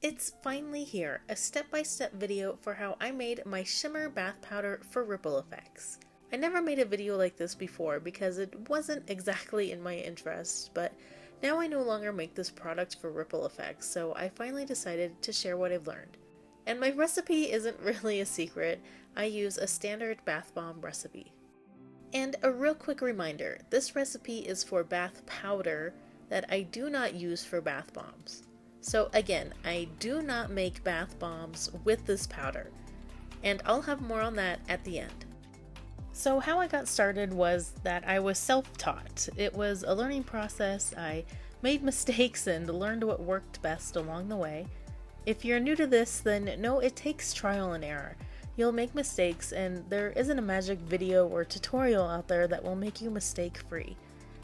It's finally here, a step-by-step video for how I made my Shimmer bath powder for ripple effects. I never made a video like this before because it wasn't exactly in my interest, but now I no longer make this product for ripple effects, so I finally decided to share what I've learned. And my recipe isn't really a secret. I use a standard bath bomb recipe. And a real quick reminder, this recipe is for bath powder that I do not use for bath bombs. So again, I do not make bath bombs with this powder, and I'll have more on that at the end. So how I got started was that I was self-taught. It was a learning process. I made mistakes and learned what worked best along the way. If you're new to this, then know it takes trial and error. You'll make mistakes, and there isn't a magic video or tutorial out there that will make you mistake-free.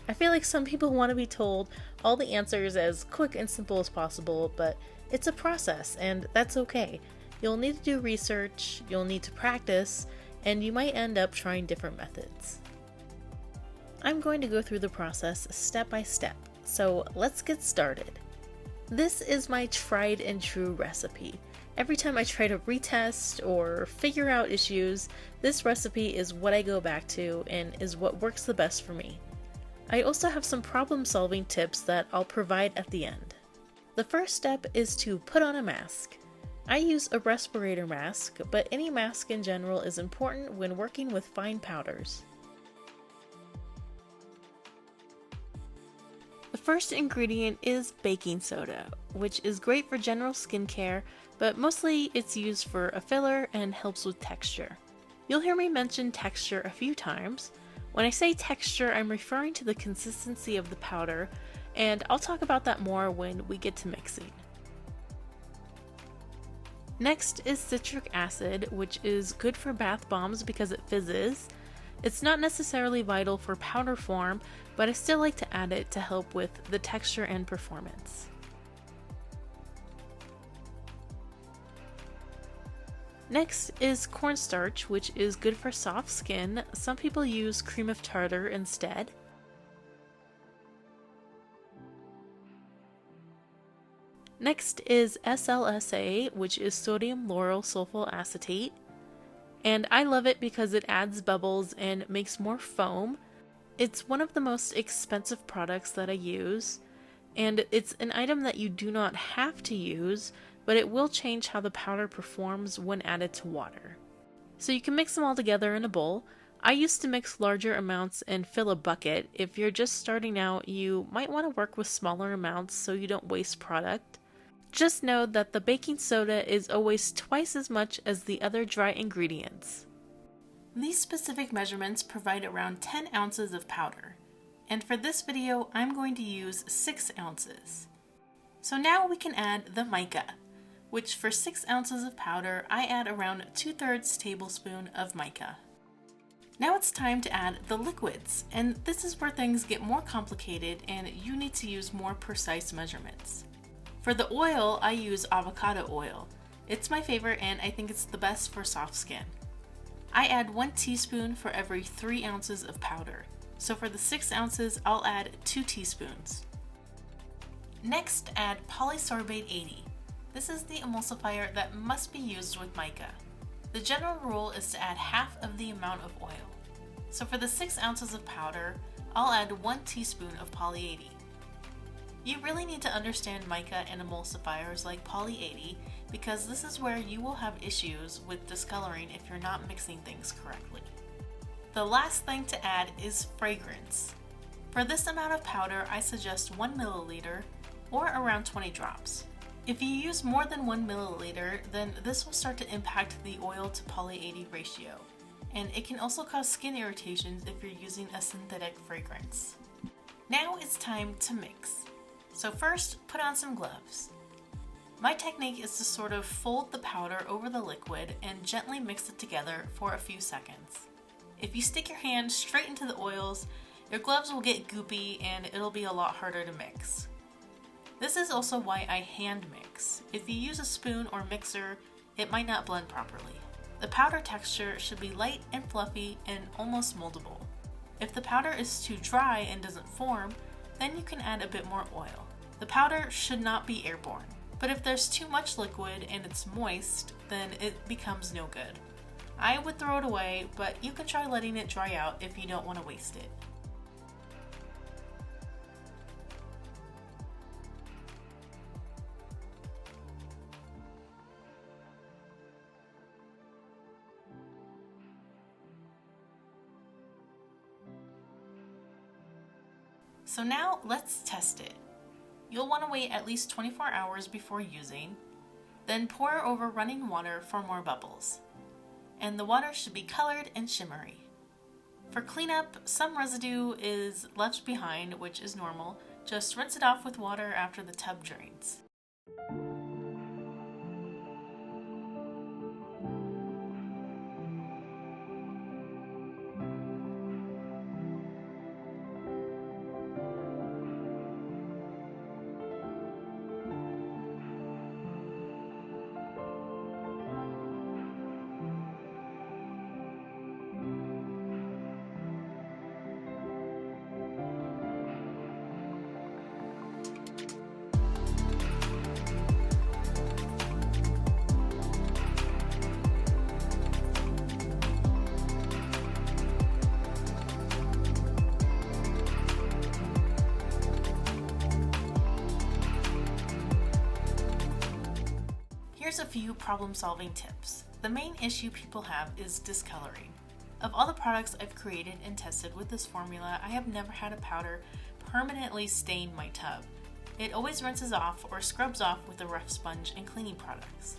I feel like some people want to be told all the answers as quick and simple as possible, but it's a process, and that's okay. You'll need to do research, you'll need to practice, and you might end up trying different methods. I'm going to go through the process step by step, so let's get started. This is my tried and true recipe. Every time I try to retest or figure out issues, this recipe is what I go back to and is what works the best for me. I also have some problem-solving tips that I'll provide at the end. The first step is to put on a mask. I use a respirator mask, but any mask in general is important when working with fine powders. The first ingredient is baking soda, which is great for general skincare, but mostly it's used for a filler and helps with texture. You'll hear me mention texture a few times. When I say texture, I'm referring to the consistency of the powder, and I'll talk about that more when we get to mixing. Next is citric acid, which is good for bath bombs because it fizzes. It's not necessarily vital for powder form, but I still like to add it to help with the texture and performance. Next is cornstarch, which is good for soft skin. Some people use cream of tartar instead. Next is SLSA, which is sodium lauryl sulfonyl acetate. And I love it because it adds bubbles and makes more foam. It's one of the most expensive products that I use, and it's an item that you do not have to use, but it will change how the powder performs when added to water. So you can mix them all together in a bowl. I used to mix larger amounts and fill a bucket. If you're just starting out, you might want to work with smaller amounts so you don't waste product. Just know that the baking soda is always twice as much as the other dry ingredients. These specific measurements provide around 10 ounces of powder, and for this video I'm going to use 6 ounces. So now we can add the mica, which for 6 ounces of powder I add around 2/3 tablespoon of mica. Now it's time to add the liquids, and this is where things get more complicated and you need to use more precise measurements. For the oil, I use avocado oil. It's my favorite and I think it's the best for soft skin. I add 1 teaspoon for every 3 ounces of powder. So for the 6 ounces, I'll add 2 teaspoons. Next, add polysorbate 80. This is the emulsifier that must be used with mica. The general rule is to add half of the amount of oil. So for the 6 ounces of powder, I'll add 1 teaspoon of poly 80. You really need to understand mica and emulsifiers like poly 80 because this is where you will have issues with discoloring if you're not mixing things correctly. The last thing to add is fragrance. For this amount of powder, I suggest 1 milliliter or around 20 drops. If you use more than 1 milliliter, then this will start to impact the oil to poly 80 ratio, and it can also cause skin irritations if you're using a synthetic fragrance. Now it's time to mix. So first, put on some gloves. My technique is to sort of fold the powder over the liquid and gently mix it together for a few seconds. If you stick your hand straight into the oils, your gloves will get goopy and it'll be a lot harder to mix. This is also why I hand mix. If you use a spoon or mixer, it might not blend properly. The powder texture should be light and fluffy and almost moldable. If the powder is too dry and doesn't form, then you can add a bit more oil. The powder should not be airborne. But if there's too much liquid and it's moist, then it becomes no good. I would throw it away, but you can try letting it dry out if you don't want to waste it. So now let's test it. You'll want to wait at least 24 hours before using, then pour over running water for more bubbles. And the water should be colored and shimmery. For cleanup, some residue is left behind, which is normal. Just rinse it off with water after the tub drains. Here's a few problem-solving tips. The main issue people have is discoloring. Of all the products I've created and tested with this formula, I have never had a powder permanently stain my tub. It always rinses off or scrubs off with a rough sponge and cleaning products.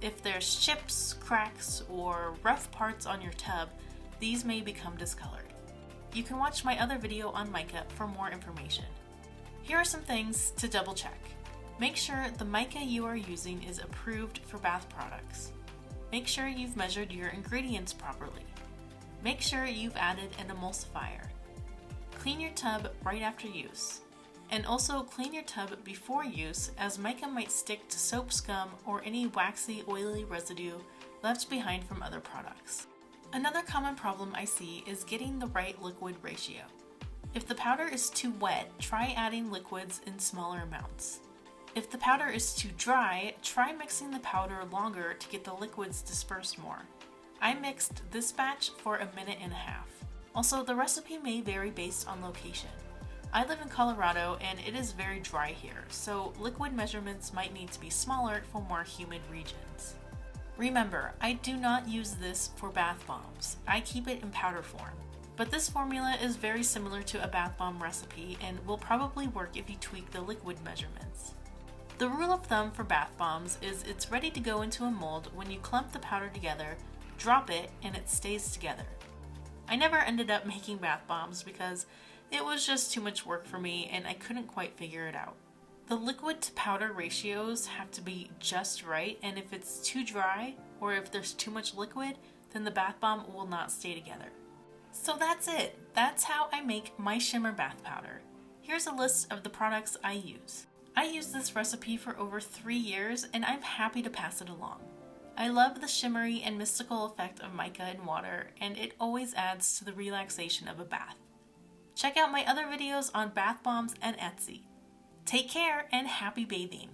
If there's chips, cracks, or rough parts on your tub, these may become discolored. You can watch my other video on mica for more information. Here are some things to double check. Make sure the mica you are using is approved for bath products. Make sure you've measured your ingredients properly. Make sure you've added an emulsifier. Clean your tub right after use. And also clean your tub before use, as mica might stick to soap scum or any waxy, oily residue left behind from other products. Another common problem I see is getting the right liquid ratio. If the powder is too wet, try adding liquids in smaller amounts. If the powder is too dry, try mixing the powder longer to get the liquids dispersed more. I mixed this batch for 1.5 minutes. Also, the recipe may vary based on location. I live in Colorado and it is very dry here, so liquid measurements might need to be smaller for more humid regions. Remember, I do not use this for bath bombs. I keep it in powder form. But this formula is very similar to a bath bomb recipe and will probably work if you tweak the liquid measurements. The rule of thumb for bath bombs is it's ready to go into a mold when you clump the powder together, drop it, and it stays together. I never ended up making bath bombs because it was just too much work for me and I couldn't quite figure it out. The liquid to powder ratios have to be just right, and if it's too dry or if there's too much liquid, then the bath bomb will not stay together. So that's it. That's how I make my Shimmer bath powder. Here's a list of the products I use. I used this recipe for over 3 years and I'm happy to pass it along. I love the shimmery and mystical effect of mica and water, and it always adds to the relaxation of a bath. Check out my other videos on bath bombs and Etsy. Take care and happy bathing!